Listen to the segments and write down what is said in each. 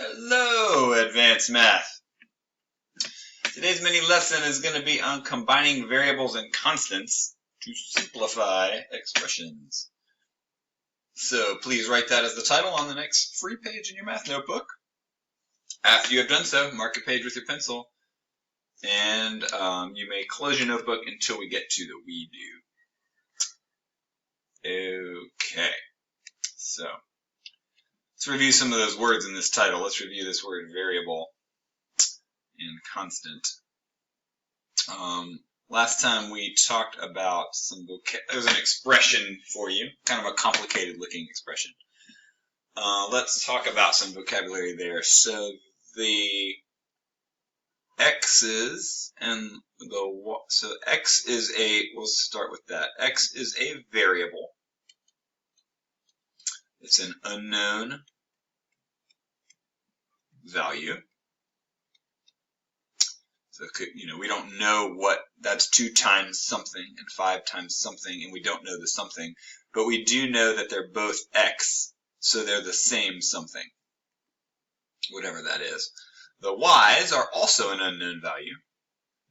Hello, Advanced Math. Today's mini lesson is going to be on combining variables and constants to simplify expressions. So please write that as the title on the next free page in your math notebook. After you have done so, mark a page with your pencil, and you may close your notebook until we get to the we do. Okay, so let's review some of those words in this title. Let's review this word variable and constant. Last time we talked about there's an expression for you, kind of a complicated looking expression. Let's talk about some vocabulary there. So the x's and so x is we'll start with that. X is a variable. It's an unknown value. So, we don't know what, that's 2 times something and 5 times something, and we don't know the something, but we do know that they're both x, so they're the same something, whatever that is. The y's are also an unknown value.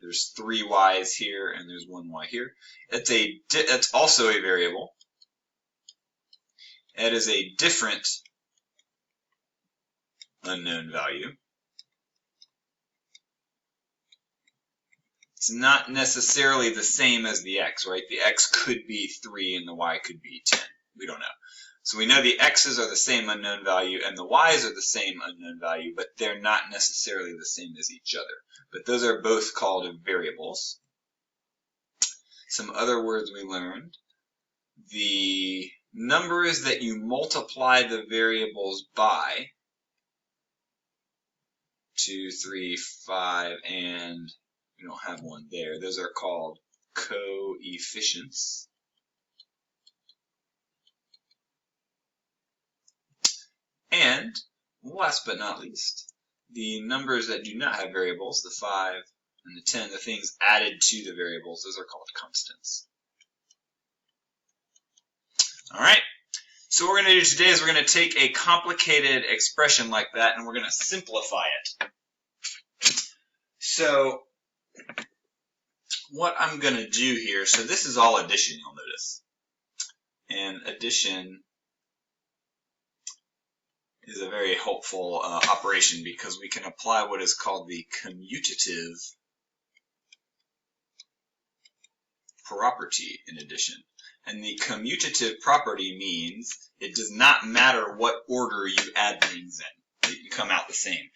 There's 3 y's here, and there's 1 y here. It's also a variable. It is a different unknown value. It's not necessarily the same as the x, right? The x could be 3 and the y could be 10. We don't know. So we know the x's are the same unknown value and the y's are the same unknown value, but they're not necessarily the same as each other. But those are both called variables. Some other words we learned. The numbers that you multiply the variables by, 2, 3, 5, and we don't have one there. Those are called coefficients. And last but not least, the numbers that do not have variables, the 5 and the 10, the things added to the variables, those are called constants. All right. So what we're going to do today is we're going to take a complicated expression like that and we're going to simplify it. So what I'm going to do here, so this is all addition, you'll notice. And addition is a very helpful operation because we can apply what is called the commutative property in addition. And the commutative property means it does not matter what order you add things in. They come out the same.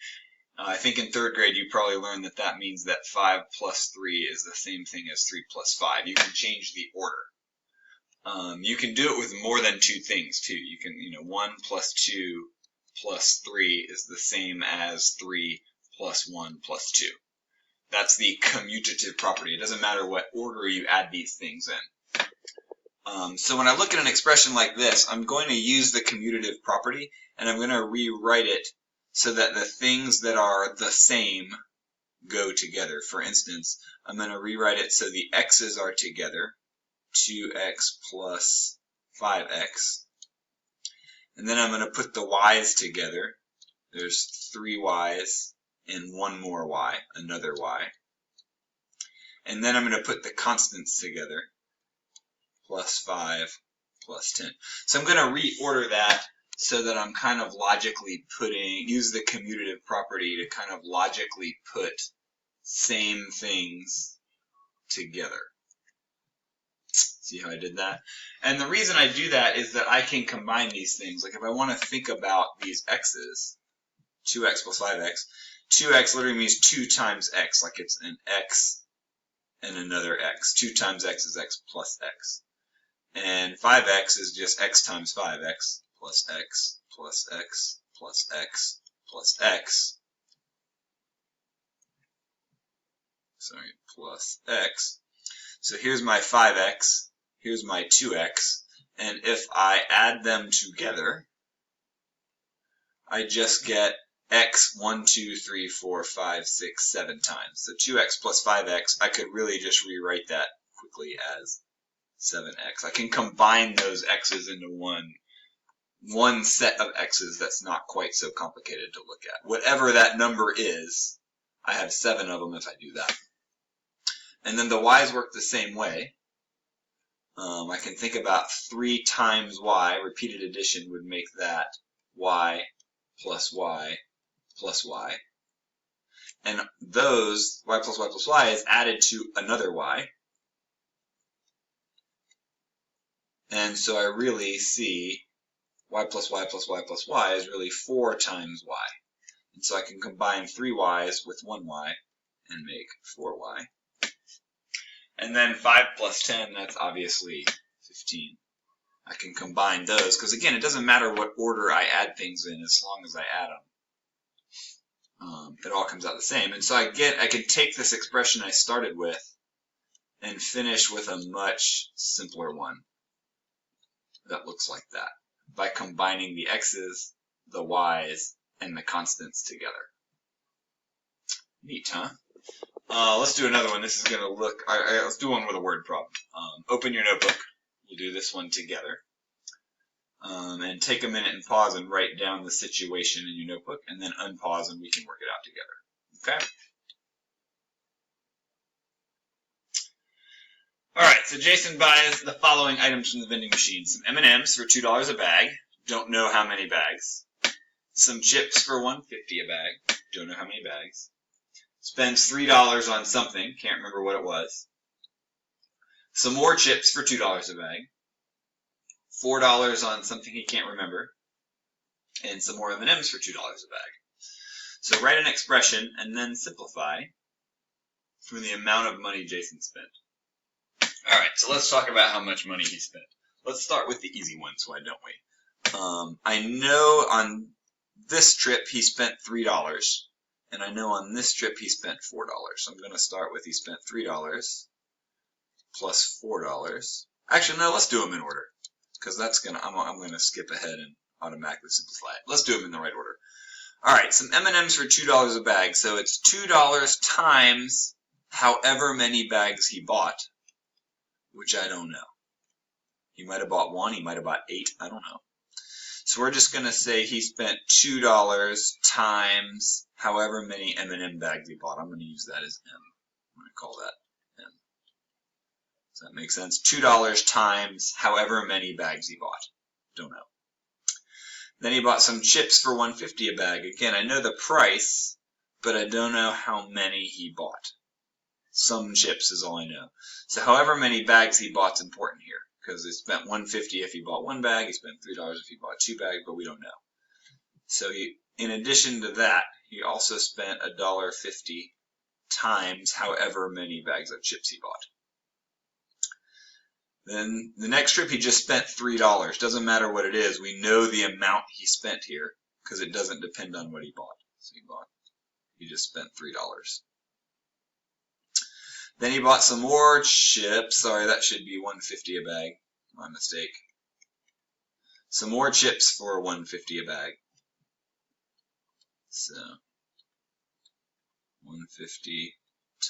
I think in 3rd grade you probably learned that that means that 5 plus 3 is the same thing as 3 plus 5. You can change the order. You can do it with more than 2 things too. You can, 1 plus 2 plus 3 is the same as 3 plus 1 plus 2. That's the commutative property. It doesn't matter what order you add these things in. So when I look at an expression like this, I'm going to use the commutative property and I'm going to rewrite it so that the things that are the same go together. For instance, I'm going to rewrite it so the x's are together, 2x plus 5x. And then I'm going to put the y's together. There's 3 y's and 1 more y, another y. And then I'm going to put the constants together, plus 5 plus 10. So I'm going to reorder that so that I'm kind of logically use the commutative property to kind of logically put same things together. See how I did that? And the reason I do that is that I can combine these things. Like if I want to think about these x's, 2x plus 5x, 2x literally means 2 times x, like it's an x and another x. 2 times x is x plus x. And 5x is just x times 5x plus x plus x plus x plus x. Sorry, plus x. So here's my 5x, here's my 2x, and if I add them together, I just get x 1, 2, 3, 4, 5, 6, 7 times. So 2x plus 5x, I could really just rewrite that quickly as 7x. I can combine those x's into one one set of x's that's not quite so complicated to look at. Whatever that number is, I have 7 of them if I do that. And then the y's work the same way. I can think about 3 times y. Repeated addition would make that y plus y plus y. And those, y plus y plus y, is added to another y. And so I really see y plus y plus y plus y is really 4 times y. And so I can combine 3 y's with 1 y and make 4y. And then 5 plus 10, that's obviously 15. I can combine those, because again, it doesn't matter what order I add things in as long as I add them. It all comes out the same. And so I can take this expression I started with and finish with a much simpler one that looks like that, by combining the x's, the y's, and the constants together. Neat, huh? Let's do another one. This is going to look, let's do one with a word problem. Open your notebook. We'll do this one together. And take a minute and pause and write down the situation in your notebook, and then unpause and we can work it out together. Okay? Alright, so Jason buys the following items from the vending machine. Some M&Ms for $2 a bag. Don't know how many bags. Some chips for $1.50 a bag. Don't know how many bags. Spends $3 on something. Can't remember what it was. Some more chips for $2 a bag. $4 on something he can't remember. And some more M&Ms for $2 a bag. So write an expression and then simplify from the amount of money Jason spent. Alright, so let's talk about how much money he spent. Let's start with the easy ones, why don't we? I know on this trip he spent $3, and I know on this trip he spent $4. So I'm going to start with he spent $3 plus $4. Actually, no, let's do them in order, because I'm going to skip ahead and automatically simplify it. Let's do them in the right order. Alright, some M&Ms for $2 a bag, so it's $2 times however many bags he bought, which I don't know. He might have bought 1, he might have bought 8, I don't know. So we're just going to say he spent $2 times however many M&M bags he bought. I'm going to use that as M. I'm going to call that M. Does that make sense? $2 times however many bags he bought. Don't know. Then he bought some chips for $1.50 a bag. Again, I know the price, but I don't know how many he bought. Some chips is all I know. So however many bags he bought is important here, because he spent $1.50 if he bought 1 bag, he spent $3 if he bought 2 bags, but we don't know. So in addition to that, he also spent $1.50 times however many bags of chips he bought. Then the next trip he just spent $3. Doesn't matter what it is, we know the amount he spent here, because it doesn't depend on what he bought. So he just spent $3. Then he bought some more chips. Sorry, that should be $1.50 a bag. My mistake. Some more chips for $1.50 a bag. So $1.50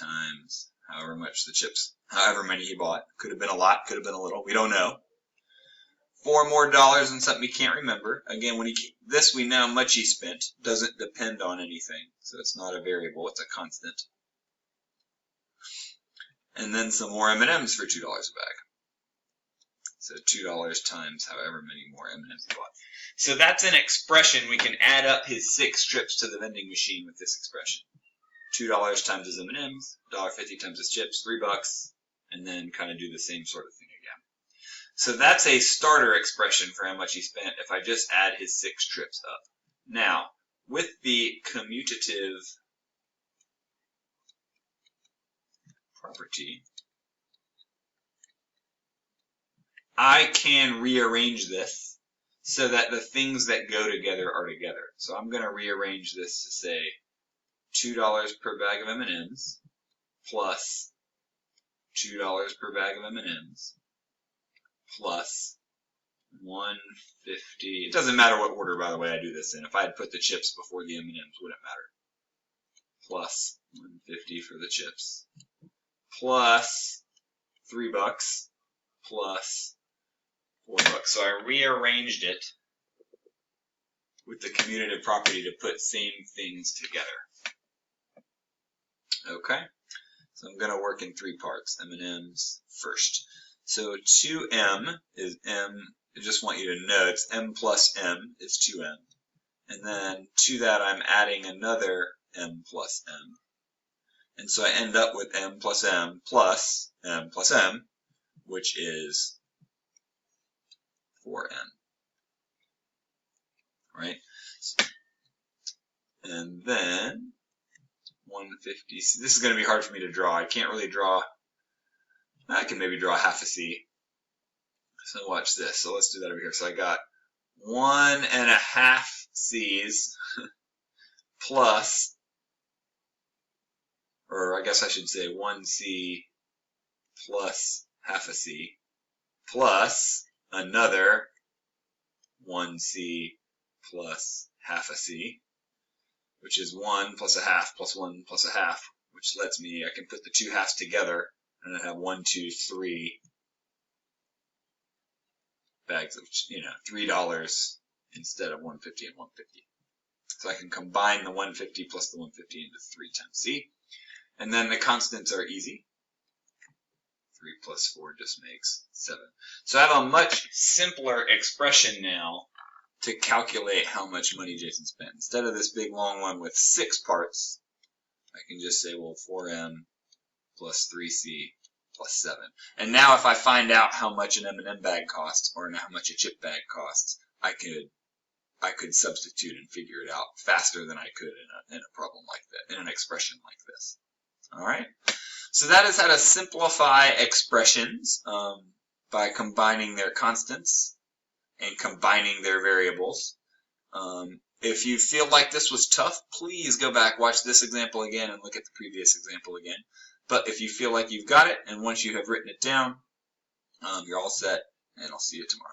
times however much the chips, however many he bought. Could have been a lot, could have been a little. We don't know. $4 more on something he can't remember. Again, this we know how much he spent. Doesn't depend on anything, so it's not a variable. It's a constant. And then some more M&Ms for $2 a bag. So $2 times however many more M&Ms he bought. So that's an expression. We can add up his 6 trips to the vending machine with this expression. $2 times his M&Ms, $1.50 times his chips, $3, and then kind of do the same sort of thing again. So that's a starter expression for how much he spent if I just add his 6 trips up. Now, with the commutative property, I can rearrange this so that the things that go together are together. So I'm going to rearrange this to say $2 per bag of M&Ms plus $2 per bag of M&Ms plus $1.50. It doesn't matter what order, by the way, I do this in. If I had put the chips before the M&Ms, wouldn't matter. Plus $1.50 for the chips plus $3 plus $4. So I rearranged it with the commutative property to put same things together. Okay, so I'm going to work in three parts, m and m's first. So 2m is m, I just want you to know it's m plus m is 2m. And then to that I'm adding another m plus m. And so I end up with m plus m plus m plus m, which is 4m. Right? And then 150. This is going to be hard for me to draw. I can't really draw. I can maybe draw half a C. So watch this. So let's do that over here. So I got 1.5 C's plus, or I guess I should say 1C plus half a C plus another 1C plus half a C, which is 1 plus a half plus 1 plus a half, which lets me, I can put the two halves together and I have 1, 2, 3 bags of, $3 instead of 150 and 150. So I can combine the 150 plus the 150 into 3 times C. And then the constants are easy. 3 plus 4 just makes 7. So I have a much simpler expression now to calculate how much money Jason spent. Instead of this big long one with 6 parts, I can just say, well, 4m plus 3c plus 7. And now if I find out how much an M&M bag costs or how much a chip bag costs, I could substitute and figure it out faster than I could in a problem like that, in an expression like this. All right? So that is how to simplify expressions by combining their constants and combining their variables. If you feel like this was tough, please go back, watch this example again, and look at the previous example again. But if you feel like you've got it, and once you have written it down, you're all set, and I'll see you tomorrow.